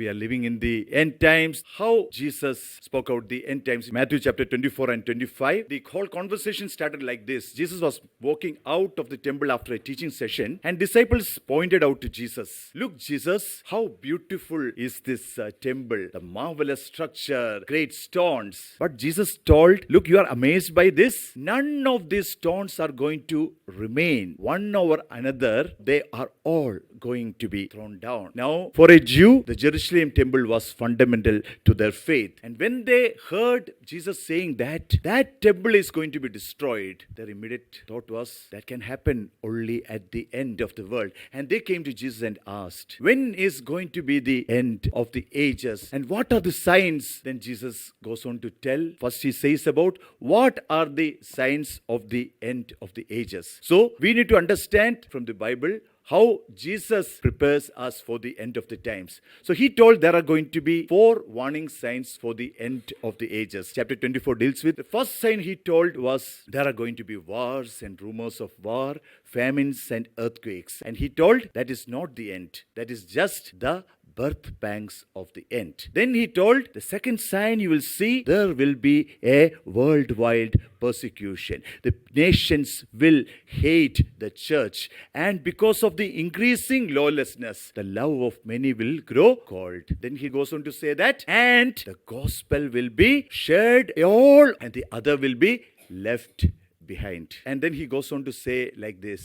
we are living in the end times. How Jesus spoke out the end times. Matthew chapter 24 and 25. The whole conversation started like this. Jesus was walking out of the temple after a teaching session, and disciples pointed out to Jesus, "Look, Jesus, how beautiful is this temple, the marvelous structure, great stones." But Jesus told, "Look, you are amazed by this? None of these stones are going to remain. One over another, they are all going to be thrown down." Now, for a Jew, the Jerusalem temple was fundamental to their faith. And when they heard Jesus saying that temple is going to be destroyed, their immediate thought was, that can happen only at the end of the world. And they came to Jesus and asked, when is going to be the end of the ages? And what are the signs? Then Jesus goes on to tell. First he says about what are the signs of the end of the ages. So we need to understand from the Bible how Jesus prepares us for the end of the times. So he told there are going to be 4 warning signs for the end of the ages. Chapter 24 deals with the first sign he told was there are going to be wars and rumors of war, famines and earthquakes. And he told that is not the end. That is just the birth pangs of the end. Then he told the second sign you will see, there will be a worldwide persecution. The nations will hate the church, and because of the increasing lawlessness, the love of many will grow cold. Then he goes on to say that, and the gospel will be shared all, and the other will be left behind. And then he goes on to say like this,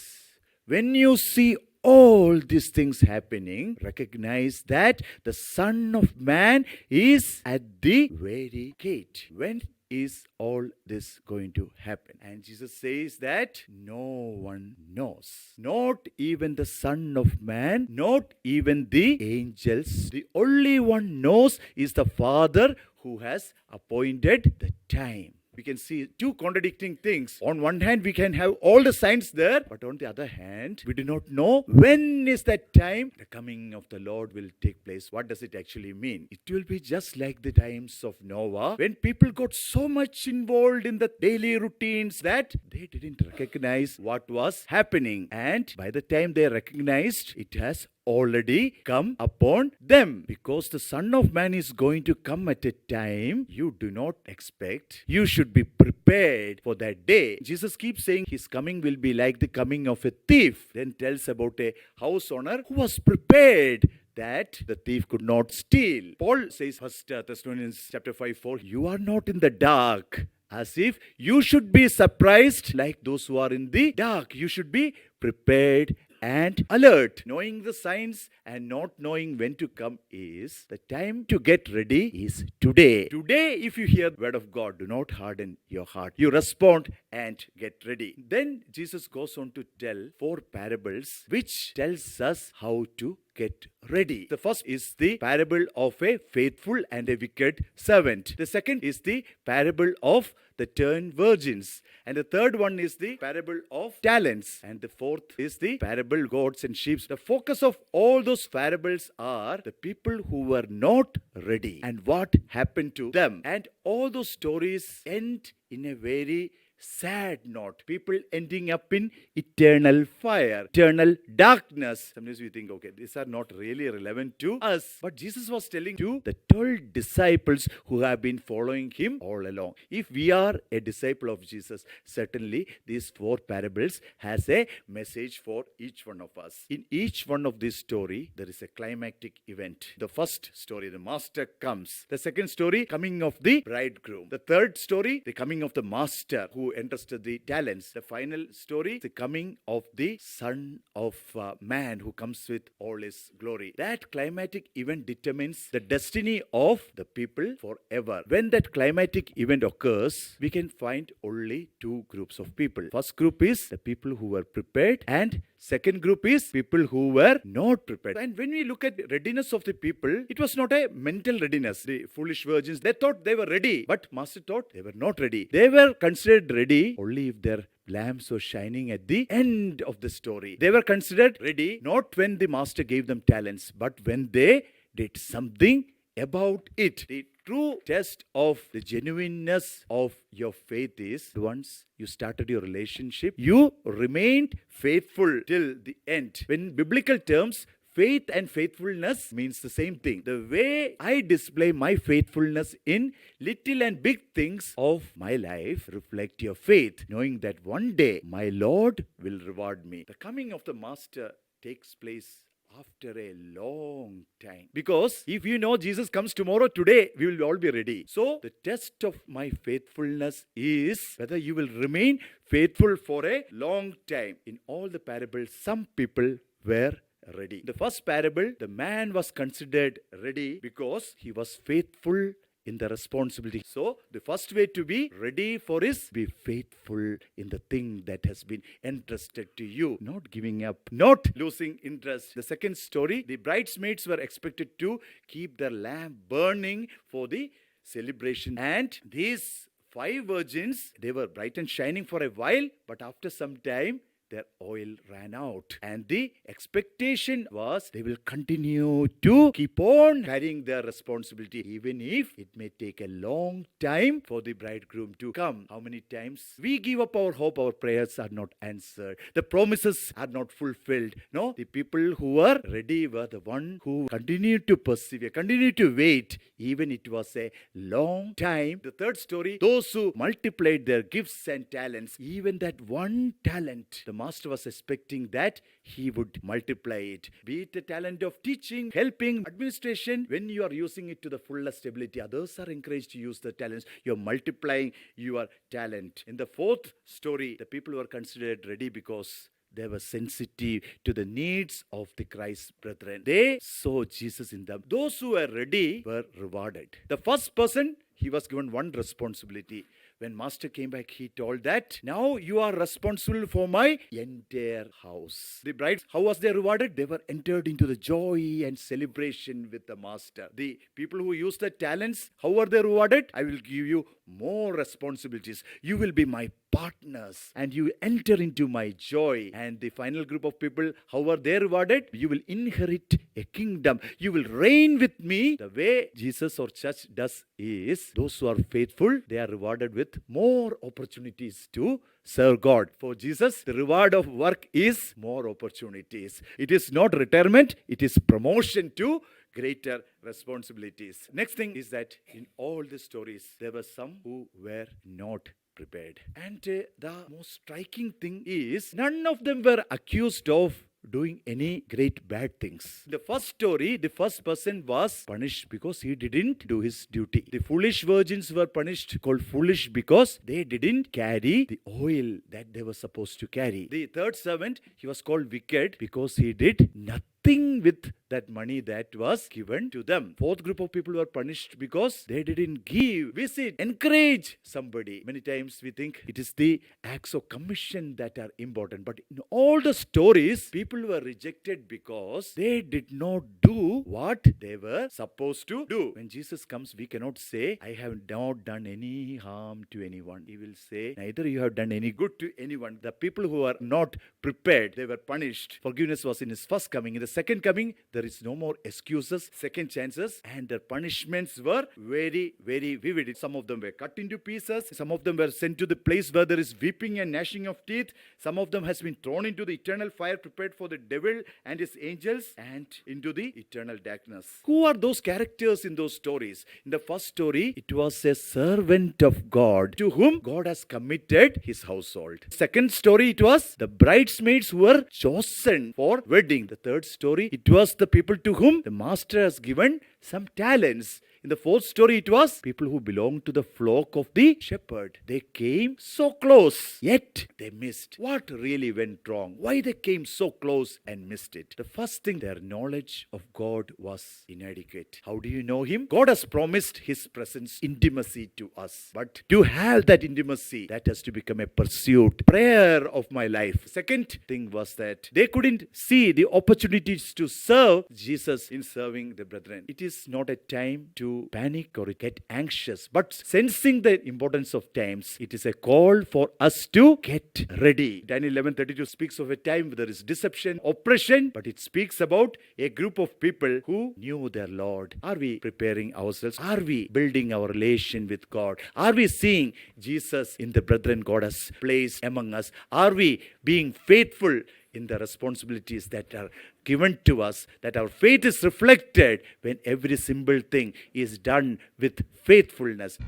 when you see all these things happening, recognize that the Son of Man is at the very gate. When is all this going to happen? And Jesus says that no one knows. Not even the Son of Man, not even the angels. The only one knows is the Father who has appointed the time. We can see 2 contradicting things. On one hand, we can have all the signs there, but on the other hand, we do not know when is that time the coming of the Lord will take place. What does it actually mean? It will be just like the times of Noah, when people got so much involved in the daily routines that they didn't recognize what was happening. And by the time they recognized, it has already come upon them, because the Son of Man is going to come at a time you do not expect. You should be prepared for that day. Jesus keeps saying his coming will be like the coming of a thief. Then tells about a house owner who was prepared that the thief could not steal. Paul says, 1 Thessalonians chapter 5:4, you are not in the dark, as if you should be surprised like those who are in the dark. You should be prepared and alert. Knowing the signs and not knowing when to come is the time to get ready is today. Today, if you hear the word of God, do not harden your heart. You respond and get ready. Then Jesus goes on to tell 4 parables which tells us how to get ready. The first is the parable of a faithful and a wicked servant. The second is the parable of the 10 virgins. And the third one is the parable of talents. And the fourth is the parable goats and sheep. The focus of all those parables are the people who were not ready and what happened to them. And all those stories end in a very sad note. People ending up in eternal fire, eternal darkness. Sometimes we think, okay, these are not really relevant to us. But Jesus was telling to the 12 disciples who have been following him all along. If we are a disciple of Jesus, certainly these 4 parables has a message for each one of us. In each one of this story, there is a climactic event. The first story, the master comes. The second story, coming of the bridegroom. The third story, the coming of the master who entrusted the talents. The final story, the coming of the Son of Man who comes with all his glory. That climatic event determines the destiny of the people forever. When that climatic event occurs, we can find only 2 groups of people. First group is the people who were prepared, and second group is people who were not prepared. And when we look at the readiness of the people, it was not a mental readiness. The foolish virgins, they thought they were ready, but Master thought they were not ready. They were considered ready only if their lamps were shining at the end of the story. They were considered ready not when the Master gave them talents, but when they did something about it. The true test of the genuineness of your faith is once you started your relationship, you remained faithful till the end. In biblical terms, Faith and faithfulness means the same thing. The way I display my faithfulness in little and big things of my life reflect your faith, knowing that one day my Lord will reward me. The coming of the Master takes place after a long time. Because if you know Jesus comes tomorrow, today we will all be ready. So the test of my faithfulness is whether you will remain faithful for a long time. In all the parables, some people were ready. The first parable, the man was considered ready because he was faithful in the responsibility. So the first way to be ready for is be faithful in the thing that has been entrusted to you. Not giving up, not losing interest. The second story, the bridesmaids were expected to keep their lamp burning for the celebration. And these 5 virgins, they were bright and shining for a while, but after some time, their oil ran out. And the expectation was they will continue to keep on carrying their responsibility, even if it may take a long time for the bridegroom to come. How many times we give up our hope, our prayers are not answered, the promises are not fulfilled. No, the people who were ready were the one who continued to persevere, continued to wait, even it was a long time. The third story, those who multiplied their gifts and talents, even that one talent, the master was expecting that he would multiply it. Be it the talent of teaching, helping, administration. When you are using it to the fullest ability, others are encouraged to use the talents. You are multiplying your talent. In the fourth story, the people were considered ready because they were sensitive to the needs of the Christ brethren. They saw Jesus in them. Those who were ready were rewarded. The first person, he was given one responsibility. When master came back, he told that, now you are responsible for my entire house. The brides, how was they rewarded? They were entered into the joy and celebration with the master. The people who used the talents, how were they rewarded? I will give you more responsibilities. You will be my partners and you enter into my joy. And the final group of people, how are they rewarded? You will inherit a kingdom. You will reign with me. The way Jesus or church does is, those who are faithful, they are rewarded with more opportunities to serve God. For Jesus, the reward of work is more opportunities. It is not retirement, it is promotion to greater responsibilities. Next thing is that in all the stories, there were some who were not prepared. And the most striking thing is, none of them were accused of doing any great bad things. The first story, the first person was punished because he didn't do his duty. The foolish virgins were punished, called foolish, because they didn't carry the oil that they were supposed to carry. The third servant, he was called wicked because he did nothing with that money that was given to them. Fourth group of people were punished because they didn't give, visit, encourage somebody. Many times we think it is the acts of commission that are important. But in all the stories, people were rejected because they did not do what they were supposed to do. When Jesus comes, we cannot say, I have not done any harm to anyone. He will say, neither you have done any good to anyone. The people who are not prepared, they were punished. Forgiveness was in his first coming. In the second coming, there is no more excuses, second chances, and their punishments were very, very vivid. Some of them were cut into pieces. Some of them were sent to the place where there is weeping and gnashing of teeth. Some of them has been thrown into the eternal fire prepared for the devil and his angels, and into the eternal darkness. Who are those characters in those stories? In the first story, it was a servant of God to whom God has committed his household. Second story, it was the bridesmaids who were chosen for wedding. The third story, it was the people to whom the master has given some talents. In the fourth story, it was people who belonged to the flock of the shepherd. They came so close, yet they missed. What really went wrong? Why they came so close and missed it? The first thing, their knowledge of God was inadequate. How do you know him? God has promised his presence, intimacy to us. But to have that intimacy, that has to become a pursuit, prayer of my life. Second thing was that they couldn't see the opportunities to serve Jesus in serving the brethren. It is not a time to panic or get anxious, but sensing the importance of times, it is a call for us to get ready. Daniel 11:32 speaks of a time where there is deception, oppression, but it speaks about a group of people who knew their Lord. Are we preparing ourselves? Are we building our relation with God? Are we seeing Jesus in the brethren God has placed among us? Are we being faithful in the responsibilities that are given to us, that our faith is reflected when every simple thing is done with faithfulness.